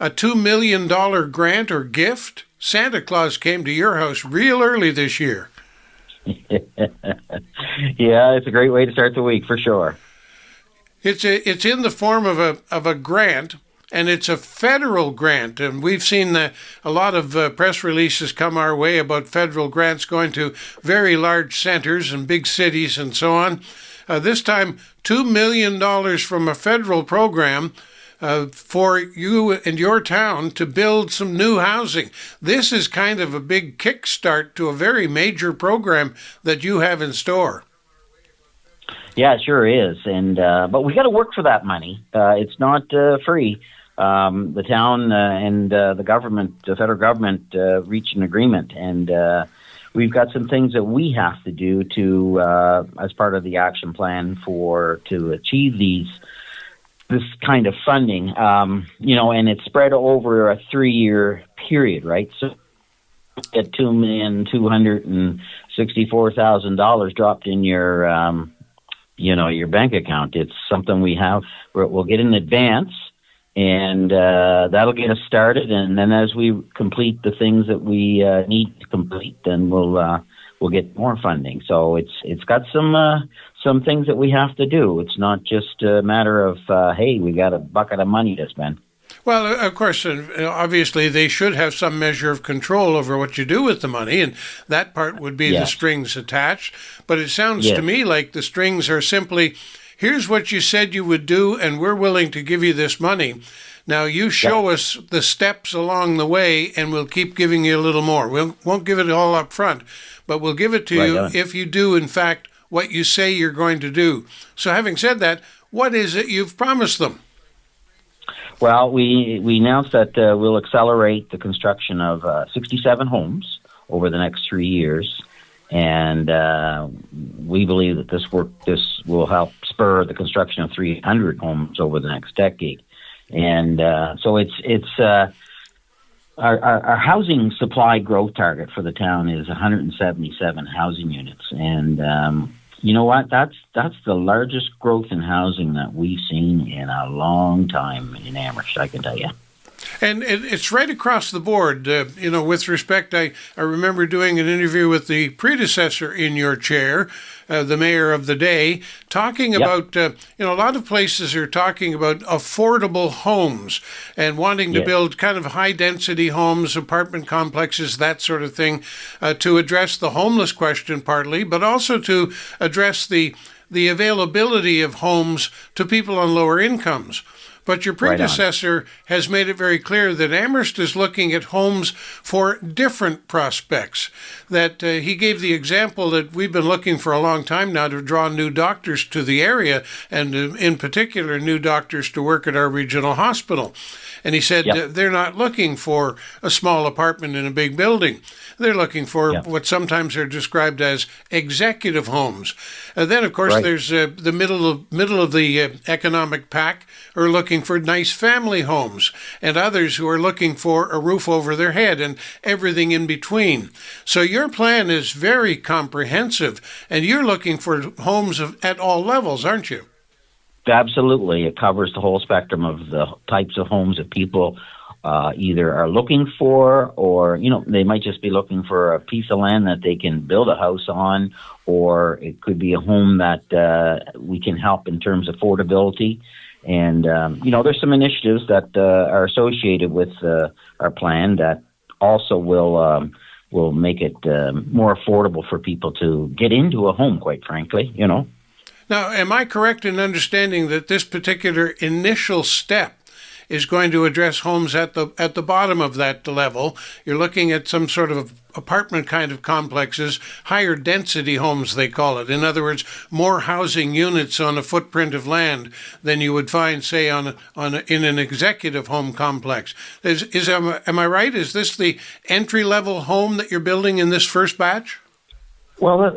A $2 million grant or gift? Santa Claus came to your house real early this year. Yeah, it's a great way to start the week for sure. It's in the form of a grant, and it's a federal grant. And we've seen a lot of press releases come our way about federal grants going to very large centers and big cities and so on. This time, $2 million from a federal program for you and your town to build some new housing. This is kind of a big kickstart to a very major program that you have in store. Yeah, it sure is, and but we got to work for that money. It's not free. The town and the government, the federal government, reached an agreement, and we've got some things that we have to do to, as part of the action plan to achieve this kind of funding. And it's spread over a 3-year period, right? So get $2,264,000 dropped in your your bank account. It's something we'll get in advance, and that'll get us started. And then as we complete the things that we need to complete, then we'll get more funding. So it's got some things that we have to do. It's not just a matter of hey, we got a bucket of money to spend. Well, of course, obviously they should have some measure of control over what you do with the money, and that part would be the strings attached. But it sounds to me like the strings are simply, here's what you said you would do, and we're willing to give you this money. Now, you show us the steps along the way, and we'll keep giving you a little more. We won't give it all up front, but we'll give it to you if you do, in fact, what you say you're going to do. So having said that, what is it you've promised them? Well, we announced that we'll accelerate the construction of 67 homes over the next 3 years, and we believe that this will help spur the construction of 300 homes over the next decade. And so it's our housing supply growth target for the town is 177 housing units, and you know what? That's the largest growth in housing that we've seen in a long time in Amherst, I can tell you. And it's right across the board. With respect, I remember doing an interview with the predecessor in your chair, the mayor of the day, talking about, a lot of places are talking about affordable homes and wanting to build kind of high-density homes, apartment complexes, that sort of thing, to address the homeless question partly, but also to address the availability of homes to people on lower incomes. But your predecessor has made it very clear that Amherst is looking at homes for different prospects. That he gave the example that we've been looking for a long time now to draw new doctors to the area, and in particular new doctors to work at our regional hospital. And he said they're not looking for a small apartment in a big building. They're looking for what sometimes are described as executive homes. And then, of course, there's the middle of the economic pack are looking for nice family homes, and others who are looking for a roof over their head and everything in between. So your plan is very comprehensive, and you're looking for homes at all levels, aren't you? Absolutely. It covers the whole spectrum of the types of homes that people either are looking for, or, they might just be looking for a piece of land that they can build a house on, or it could be a home that we can help in terms of affordability. And, there's some initiatives that are associated with our plan that also will make it more affordable for people to get into a home, quite frankly, Now, am I correct in understanding that this particular initial step is going to address homes at the bottom of that level? You're looking at some sort of apartment kind of complexes, higher density homes, they call it. In other words, more housing units on a footprint of land than you would find, say, in an executive home complex. Am I right? Is this the entry level home that you're building in this first batch? Well,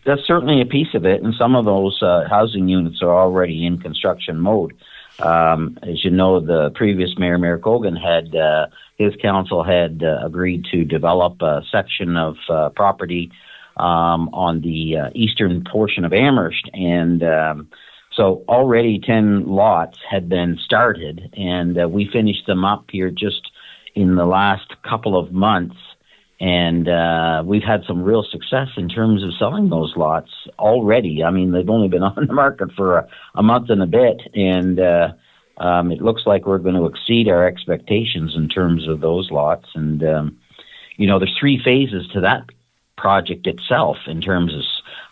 that's certainly a piece of it, and some of those housing units are already in construction mode. As you know, the previous mayor, Mayor Cogan, his council had agreed to develop a section of property on the eastern portion of Amherst, and So already 10 lots had been started, and we finished them up here just in the last couple of months. And we've had some real success in terms of selling those lots already. I mean, they've only been on the market for a month and a bit, and it looks like we're going to exceed our expectations in terms of those lots. And, there's 3 phases to that project itself in terms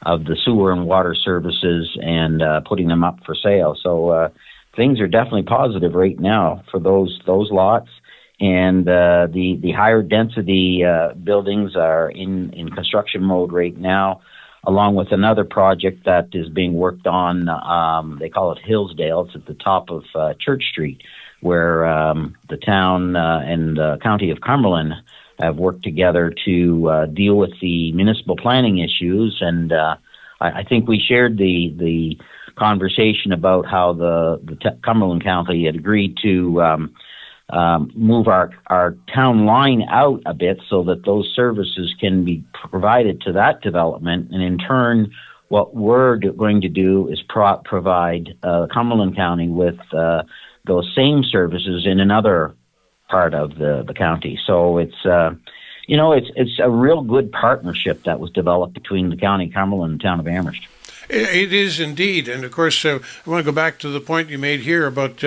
of the sewer and water services and putting them up for sale. So things are definitely positive right now for those lots. And the higher density buildings are in construction mode right now, along with another project that is being worked on. They call it Hillsdale. It's at the top of Church Street, where the town and the county of Cumberland have worked together to deal with the municipal planning issues. And I think we shared the conversation about how the Cumberland County had agreed to move our town line out a bit so that those services can be provided to that development. And in turn, what we're going to do is provide Cumberland County with those same services in another part of the county. So it's a real good partnership that was developed between the county of Cumberland and the town of Amherst. It is indeed. And of course, I want to go back to the point you made here about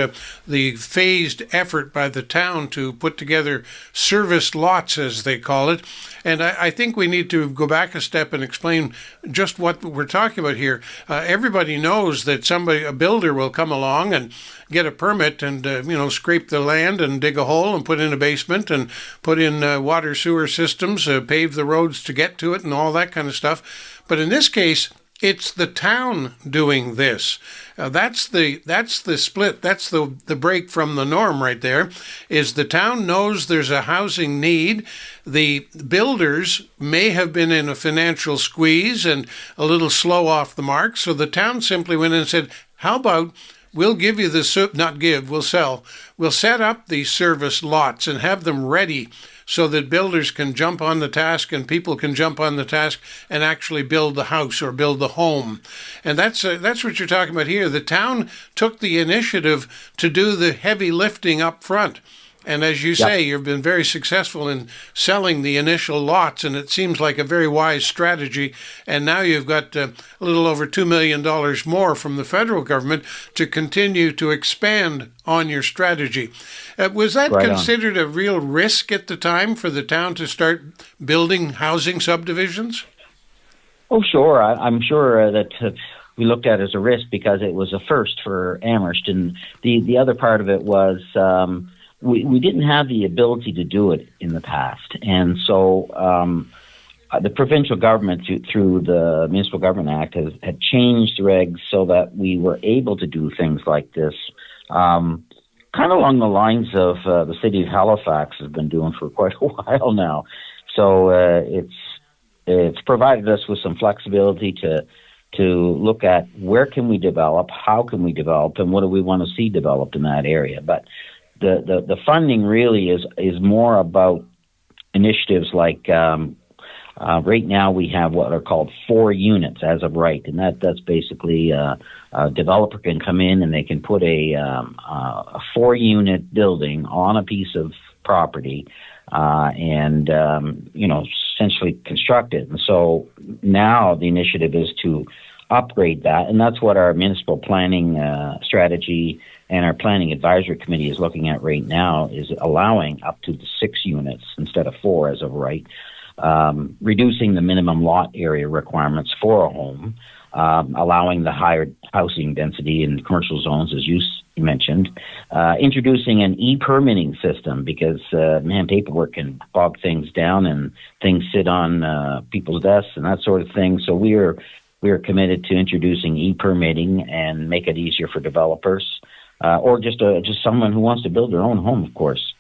the phased effort by the town to put together service lots, as they call it. And I think we need to go back a step and explain just what we're talking about here. Everybody knows that a builder will come along and get a permit and, scrape the land and dig a hole and put in a basement and put in water sewer systems, pave the roads to get to it and all that kind of stuff. But in this case, it's the town doing this. That's the split. That's the break from the norm right there, is the town knows there's a housing need. The builders may have been in a financial squeeze and a little slow off the mark, so the town simply went in and said, how about we'll give you we'll sell. We'll set up these service lots and have them ready so that builders can jump on the task and people can jump on the task and actually build the house or build the home. And that's what you're talking about here. The town took the initiative to do the heavy lifting up front. And as you say, you've been very successful in selling the initial lots, and it seems like a very wise strategy. And now you've got a little over $2 million more from the federal government to continue to expand on your strategy. Was that considered a real risk at the time for the town to start building housing subdivisions? Oh, sure. I'm sure that we looked at it as a risk because it was a first for Amherst. And the other part of it was we didn't have the ability to do it in the past. And so the provincial government, through the Municipal Government Act, had changed the regs so that we were able to do things like this, kind of along the lines of the city of Halifax has been doing for quite a while now. So it's provided us with some flexibility to look at where can we develop, how can we develop, and what do we want to see developed in that area. But the funding really is more about initiatives like right now we have what are called 4 units as of right, and that's basically a developer can come in and they can put a 4-unit building on a piece of property and essentially construct it. And so now the initiative is to upgrade that, and that's what our municipal planning strategy and our planning advisory committee is looking at right now, is allowing up to 6 units instead of 4 as of right, reducing the minimum lot area requirements for a home, allowing the higher housing density in commercial zones, as you mentioned, introducing an e-permitting system because, paperwork can bog things down and things sit on people's desks and that sort of thing. So we are committed to introducing e-permitting and make it easier for developers. Or just someone who wants to build their own home, of course.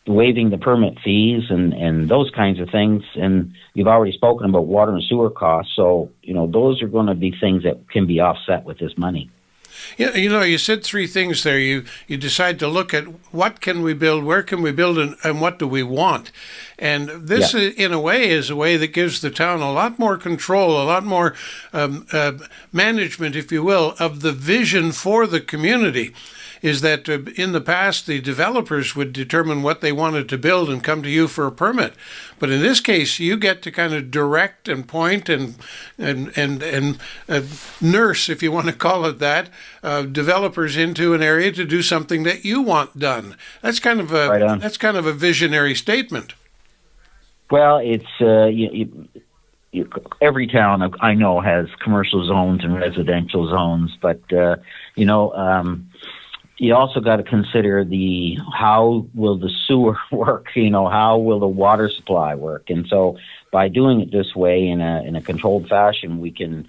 Waiving the permit fees and those kinds of things. And you've already spoken about water and sewer costs, so those are going to be things that can be offset with this money. You said three things there. You decide to look at what can we build, where can we build, and what do we want. And this, in a way, is a way that gives the town a lot more control, a lot more management, if you will, of the vision for the community. Is that in the past, the developers would determine what they wanted to build and come to you for a permit. But in this case, you get to kind of direct and point and nurse, if you want to call it that, developers into an area to do something that you want done. That's kind of a visionary statement. Well, it's every town I know has commercial zones and residential zones, but you also got to consider how will the sewer work? How will the water supply work? And so, by doing it this way in a controlled fashion, we can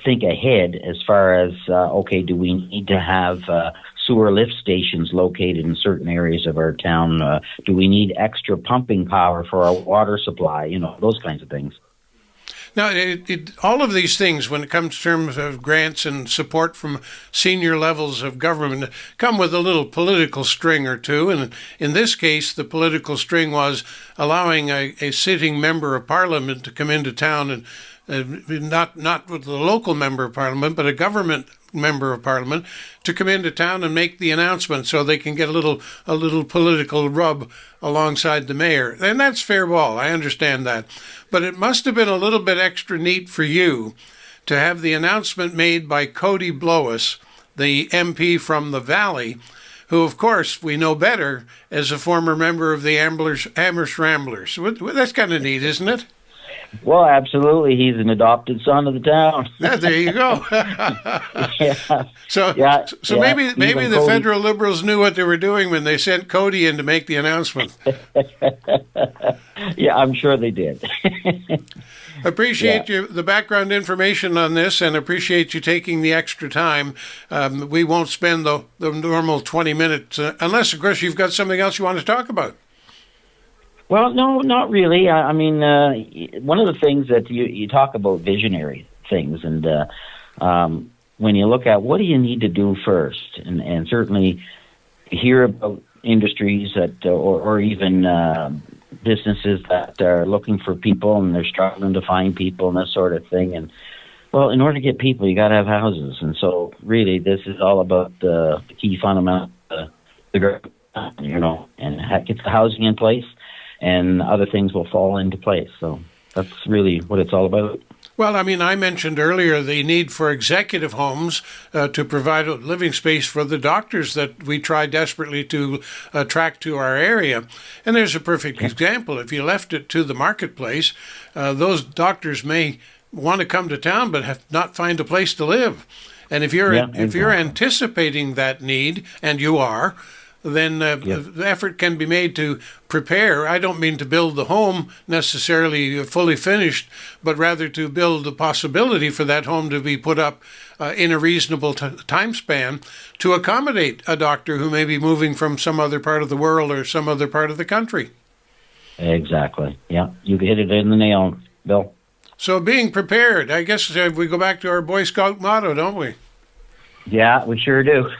think ahead as far as do we need to have sewer lift stations located in certain areas of our town? Do we need extra pumping power for our water supply? Those kinds of things. Now, all of these things, when it comes to terms of grants and support from senior levels of government, come with a little political string or two. And in this case, the political string was allowing a sitting member of parliament to come into town, and not with the local member of parliament, but a government member of parliament to come into town and make the announcement, so they can get a little political rub alongside the mayor. And that's fair ball. I understand that. But it must have been a little bit extra neat for you to have the announcement made by Cody Blois, the MP from the Valley, who, of course, we know better as a former member of the Amherst Ramblers. That's kind of neat, isn't it? Well, absolutely. He's an adopted son of the town. Yeah, there you go. So maybe the Cody. Federal Liberals knew what they were doing when they sent Cody in to make the announcement. Yeah, I'm sure they did. Appreciate the background information on this, and appreciate you taking the extra time. We won't spend the normal 20 minutes, unless, of course, you've got something else you want to talk about. Well, no, not really. I mean, one of the things that you talk about visionary things, and when you look at what do you need to do first, and certainly hear about industries that, or even businesses that are looking for people and they're struggling to find people and that sort of thing. And well, in order to get people, you got to have houses, and so really, this is all about the key fundamental, and get the housing in place. And other things will fall into place. So that's really what it's all about. Well, I mean, I mentioned earlier the need for executive homes to provide a living space for the doctors that we try desperately to attract to our area. And there's a perfect example. If you left it to the marketplace, those doctors may want to come to town but not find a place to live. And if you're anticipating that need, and you are, then the effort can be made to prepare. I don't mean to build the home necessarily fully finished, but rather to build the possibility for that home to be put up in a reasonable time span to accommodate a doctor who may be moving from some other part of the world or some other part of the country. Exactly. Yeah, you hit it in the nail, Bill. So being prepared, I guess we go back to our Boy Scout motto, don't we? Yeah, we sure do.